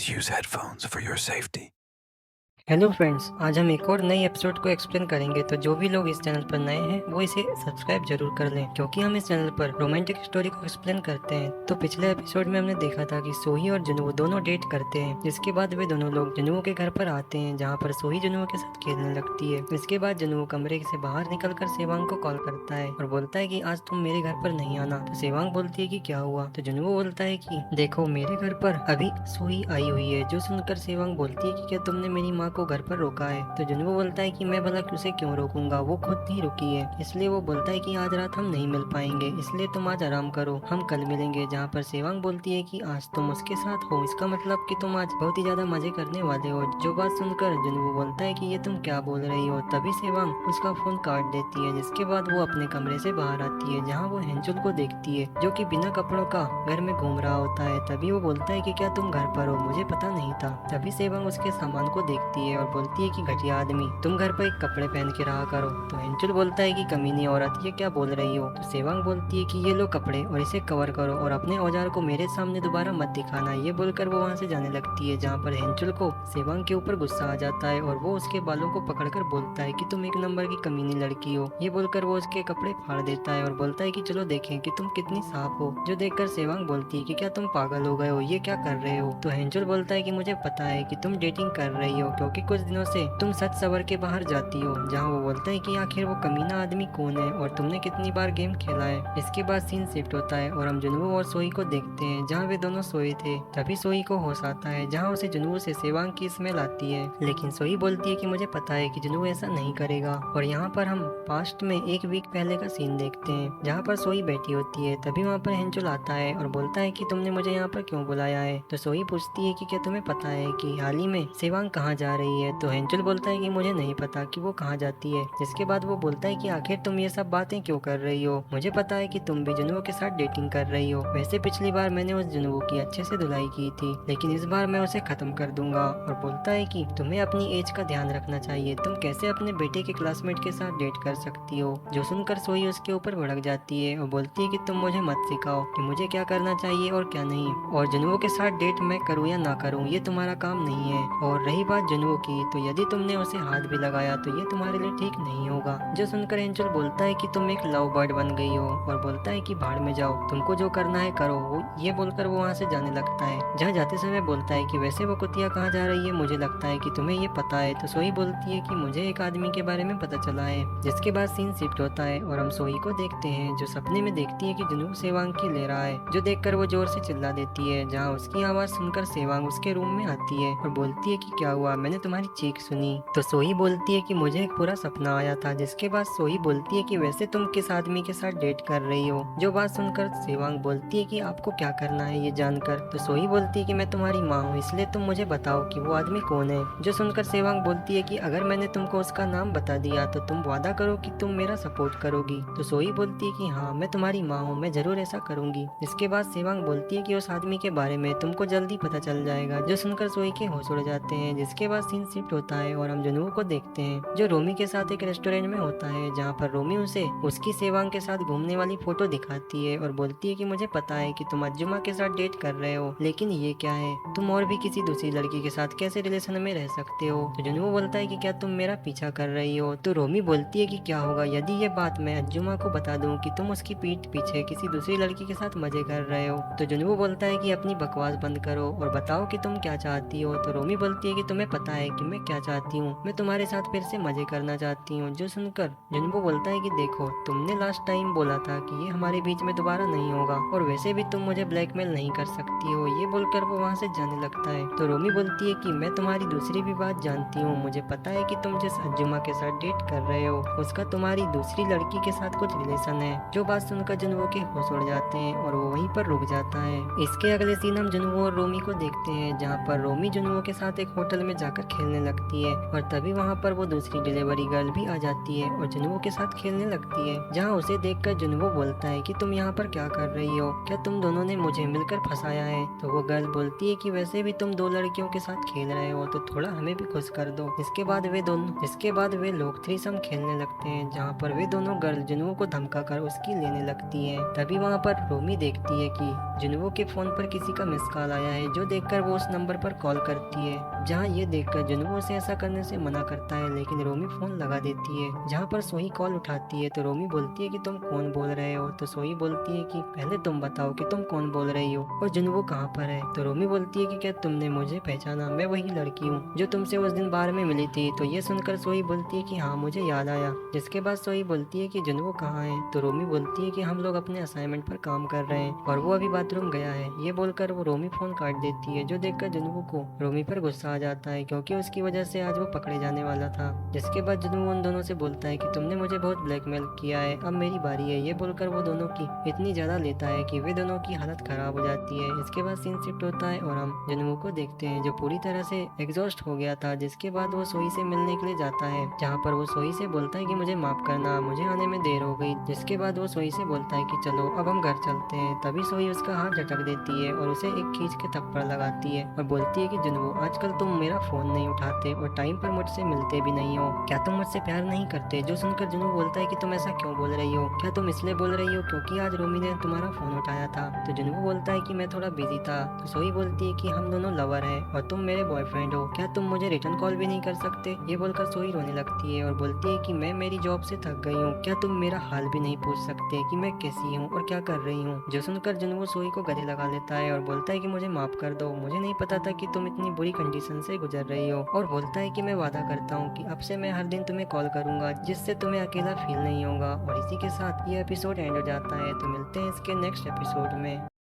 Please use headphones for your safety. Hello friends, आज हम एक और नई एपिसोड को एक्सप्लेन करेंगे। तो जो भी लोग इस चैनल पर नए हैं वो इसे सब्सक्राइब जरूर कर लें, क्योंकि हम इस चैनल पर रोमांटिक स्टोरी को एक्सप्लेन करते हैं। तो पिछले एपिसोड में हमने देखा था कि सोही और जुनवो दोनों डेट करते हैं। जिसके बाद वे दोनों लोग जुनवो के घर पर आते हैं, जहाँ पर सोही जुनवो के साथ खेलने लगती है। इसके बाद जुनवो कमरे से बाहर निकल कर सेवांग को कॉल करता है और बोलता है कि आज तुम मेरे घर पर नहीं आना। तो सेवांग बोलती है कि क्या हुआ। तो जुनवो बोलता है कि देखो, मेरे घर पर अभी सोही आई हुई है। जो सुनकर सेवांग बोलती है कि क्या तुमने मेरी माँ को घर पर रोका है। तो जुनवो बोलता है कि मैं भला उसे क्यों रोकूंगा, वो खुद ही रुकी है। इसलिए वो बोलता है कि आज रात हम नहीं मिल पाएंगे, इसलिए तुम आज आराम करो, हम कल मिलेंगे। जहाँ पर सेवांग बोलती है कि आज तुम उसके साथ हो, इसका मतलब कि तुम आज बहुत ही ज्यादा मजे करने वाले हो। जो बात सुनकर जुनवो बोलता है कि ये तुम क्या बोल रही हो। तभी सेवांग उसका फोन काट देती है। जिसके बाद वो अपने कमरे से बाहर आती है, जहाँ वो हेंचुल को देखती है, जो कि बिना कपड़ों का घर में घूम रहा होता है। तभी वो बोलता है कि क्या तुम घर पर हो, मुझे पता नहीं था। तभी सेवांग उसके सामान को देखती है और बोलती है कि घटिया आदमी, तुम घर पर एक कपड़े पहन के रहा करो। तो हेंचुल बोलता है कि कमीनी औरत, ये क्या बोल रही हो। तो सेवांग बोलती है कि ये लो कपड़े और इसे कवर करो और अपने औजार को मेरे सामने दोबारा मत दिखाना। ये बोलकर वो वहाँ से जाने लगती है, जहाँ पर हेंचुल को सेवांग के ऊपर गुस्सा आ जाता है और वो उसके बालों को पकड़कर बोलता है कि तुम एक नंबर की कमीनी लड़की हो। ये बोलकर वो उसके कपड़े फाड़ देता है और बोलता है कि चलो देखें कि तुम कितनी साफ हो। जो देखकर सेवांग बोलती है कि क्या तुम पागल हो गए हो, ये क्या कर रहे हो। तो हेंचुल बोलता है कि मुझे पता है कि तुम डेटिंग कर रही हो, क्योंकि कुछ दिनों से तुम सच सवर के बाहर जाती हो। जहाँ वो बोलता है कि आखिर वो कमीना आदमी कौन है और तुमने कितनी बार गेम खेला है। इसके बाद सीन शिफ्ट होता है और हम जुनवो और सोई को देखते हैं, जहाँ वे दोनों सोए थे। तभी सोई को होश आता है, जहाँ उसे जुनवो से सेवांग की स्मेल आती है। लेकिन सोई बोलती है कि मुझे पता है कि जुनवो ऐसा नहीं करेगा। और यहाँ पर हम पास्ट में एक वीक पहले का सीन देखते हैं, जहाँ पर सोई बैठी होती है। तभी वहाँ पर हेंचुल आता है और बोलता है कि तुमने मुझे यहाँ पर क्यों बुलाया है। तो सोई पूछती है कि क्या तुम्हें पता है कि हाल ही में सेवांग कहाँ जा रही है। तो हेंचुल बोलता है कि मुझे नहीं पता कि वो कहाँ जाती है। जिसके बाद वो बोलता है कि आखिर तुम ये सब बातें क्यों कर रही हो, मुझे पता है कि तुम भी जुनवो के साथ डेटिंग कर रही हो। वैसे पिछली बार मैंने उस जुनवो की अच्छे से धुलाई की थी, लेकिन इस बार मैं उसे खत्म कर दूंगा। और बोलता है कि तुम्हें अपनी एज का ध्यान रखना चाहिए, तुम कैसे अपने बेटे के क्लासमेट के साथ डेट कर सकती हो। जो सुनकर सोई उसके ऊपर भड़क जाती है और बोलती है कि तुम मुझे मत सिखाओ कि मुझे क्या करना चाहिए और क्या नहीं, और जुनवो के साथ डेट मैं करूँ या ना करूँ ये तुम्हारा काम नहीं है। और रही बात जुनवो की, तो यदि तुमने उसे हाथ भी लगाया तो ये तुम्हारे लिए ठीक नहीं होगा। जो सुनकर एंजल बोलता है कि तुम एक लव बर्ड बन गई हो और बोलता है कि भाड़ में जाओ, तुमको जो करना है करो। वो ये बोलकर वो वहाँ से जाने लगता है। जहाँ जाते समय बोलता है कि वैसे वो कुतिया कहाँ जा रही है, मुझे लगता है कि तुम्हें ये पता है। तो सोई बोलती है कि मुझे एक आदमी के बारे में पता चला है। जिसके बाद सीन शिफ्ट होता है और हम सोई को देखते हैं, जो सपने में देखती है कि जुनू सेवांग की ले रहा है। जो देखकर वो जोर से चिल्ला देती है, जहाँ उसकी आवाज सुनकर सेवांग उसके रूम में आती है और बोलती है कि क्या हुआ, मैंने तुम्हारी चीख सुनी। तो सोई बोलती है कि मुझे एक पूरा सपना आया था। जिसके बाद सोई बोलती है कि वैसे तुम किस आदमी के साथ डेट कर रही हो। जो बात सुनकर सेवांग बोलती है कि आपको क्या करना है ये जानकर। तो सोई बोलती है कि मैं तुम्हारी माँ हूँ, इसलिए तुम मुझे बताओ कि वो आदमी कौन है। जो सुनकर सेवांग बोलती है कि अगर मैंने तुमको उसका नाम बता दिया तो तुम वादा करो कि तुम मेरा सपोर्ट करोगी। तो सोई बोलती है कि हाँ, मैं तुम्हारी माँ हूँ, मैं जरूर ऐसा करूंगी। इसके बाद सेवांग बोलती है कि उस आदमी के बारे में तुमको जल्दी पता चल जाएगा। जो सुनकर सोई के होश उड़ जाते हैं। जिसके बाद सीन शिफ्ट होता है और हम जुनू को देखते हैं, जो रोमी के साथ एक रेस्टोरेंट में होता है, जहाँ पर रोमी उसे उसकी सेवांग के साथ घूमने वाली फोटो दिखाती है और बोलती है कि मुझे पता है कि तुम अज्जुमा के साथ डेट कर रहे हो, लेकिन ये क्या है, तुम और भी किसी दूसरी लड़की के साथ कैसे रिलेशन में रह सकते हो। तो जुनू बोलता है कि क्या तुम मेरा पीछा कर रही हो। तो रोमी बोलती है कि क्या होगा यदि ये बात मैं अज्जुमा को बता दूं कि तुम उसकी पीठ पीछे किसी दूसरी लड़की के साथ मजे कर रहे हो। तो जुनू बोलता है कि अपनी बकवास बंद करो और बताओ कि तुम क्या चाहती हो। तो रोमी बोलती है कि तुम्हें पता है कि मैं क्या चाहती हूँ, मैं तुम्हारे साथ फिर से मजे करना चाहती हूँ। जो सुनकर जुनबो बोलता है कि देखो, तुमने लास्ट टाइम बोला था कि ये हमारे बीच में दोबारा नहीं होगा, और वैसे भी तुम मुझे ब्लैकमेल नहीं कर सकती हो। ये बोलकर वो वहाँ से जाने लगता है। तो रोमी बोलती है कि मैं तुम्हारी दूसरी भी बात जानती हूँ, मुझे पता है कि तुम जिस अज्जुमा के साथ डेट कर रहे हो उसका तुम्हारी दूसरी लड़की के साथ कुछ रिलेशन है। जो बात सुनकर जुनबो के होश उड़ जाते हैं और वो वहीं पर रुक जाता है। इसके अगले सीन हम जुनबो और रोमी को देखते हैं, जहाँ पर रोमी जुनबो के साथ एक होटल में जाकर खेलने लगती है और तभी वहाँ पर वो दूसरी डिलीवरी गर्ल भी आ जाती है और जुनवो के साथ खेलने लगती है, जहाँ उसे देखकर जुनवो बोलता है कि तुम यहाँ पर क्या कर रही हो, क्या तुम दोनों ने मुझे मिलकर फंसाया है। तो वो गर्ल बोलती है कि वैसे भी तुम दो लड़कियों के साथ खेल रहे हो तो थोड़ा हमें भी खुश कर दो। इसके बाद वे लोग थ्रीसम खेलने लगते हैं, जहाँ पर वे दोनों गर्ल जुनवो को धमका कर उसकी लेने लगती है। तभी वहाँ पर रोमी देखती है कि जुनवो के फोन पर किसी का मिस कॉल आया है, जो देखकर वो उस नंबर पर कॉल करती है, जहाँ ये देखकर जुनवो उसे ऐसा करने से मना करता है, लेकिन रोमी फोन लगा देती है। जहाँ पर सोही कॉल उठाती है तो रोमी बोलती है कि तुम कौन बोल रहे हो। तो सोही बोलती है कि पहले तुम बताओ कि तुम कौन बोल रही हो और जुनवो कहाँ पर है। तो रोमी बोलती है कि क्या तुमने मुझे पहचाना, मैं वही लड़की हूँ जो तुमसे उस दिन बार में मिली थी। तो ये सुनकर सोही बोलती है कि हाँ मुझे याद आया। जिसके बाद सोही बोलती है कि जुनवो कहाँ है। तो रोमी बोलती है कि हम लोग अपने असाइनमेंट पर काम कर रहे हैं और वो अभी बाथरूम गया है। ये बोलकर वो रोमी फोन काट देती है, जो देखकर जुनवो को रोमी पर गुस्सा आ जाता है, क्योंकि उसकी वजह से आज वो पकड़े जाने वाला था। जिसके बाद जुनवो उन दोनों से बोलता है कि तुमने मुझे बहुत ब्लैकमेल किया है, अब मेरी बारी है। ये बोलकर वो दोनों की इतनी ज्यादा लेता है कि वे दोनों की हालत खराब हो जाती है। इसके बाद सीन शिफ्ट होता है और हम जुनवो को देखते हैं, जो पूरी तरह से एग्जॉस्ट हो गया था। जिसके बाद वो सोही से मिलने के लिए जाता है, जहाँ पर वो सोही से बोलता है कि मुझे माफ करना, मुझे आने में देर हो गई। जिसके बाद वो सोही से बोलता है कि चलो अब हम घर चलते हैं। तभी सोही उसका हाथ झटक देती है और उसे एक खींच के थप्पड़ लगाती है और बोलती है कि जुनवो आजकल तुम मेरा फोन नहीं उठाते और टाइम पर मुझसे मिलते भी नहीं हो, क्या तुम मुझसे प्यार नहीं करते। जो सुनकर जुनवो बोलता है कि तुम ऐसा क्यों बोल रही हो, क्या तुम इसलिए बोल रही हो क्योंकि आज रोमी ने तुम्हारा फोन उठाया था। तो जुनवो बोलता है कि मैं थोड़ा बिजी था। तो सोही बोलती है कि हम दोनों लवर हैं और तुम मेरे बॉयफ्रेंड हो, क्या तुम मुझे रिटर्न कॉल भी नहीं कर सकते। ये बोलकर सोही रोने लगती है और बोलती है कि मैं मेरी जॉब से थक गई हूँ, क्या तुम मेरा हाल भी नहीं पूछ सकते कि मैं कैसी हूँ और क्या कर रही हूँ। जो सुनकर जुनवो सोही को गले लगा लेता है और बोलता है कि मुझे माफ कर दो, मुझे नहीं पता था कि तुम इतनी बुरी कंडीशन से गुजर रही हो। और बोलता है कि मैं वादा करता हूँ कि अब से मैं हर दिन तुम्हें कॉल करूंगा, जिससे तुम्हें अकेला फील नहीं होगा। और इसी के साथ ये एपिसोड एंड हो जाता है। तो मिलते हैं इसके नेक्स्ट एपिसोड में।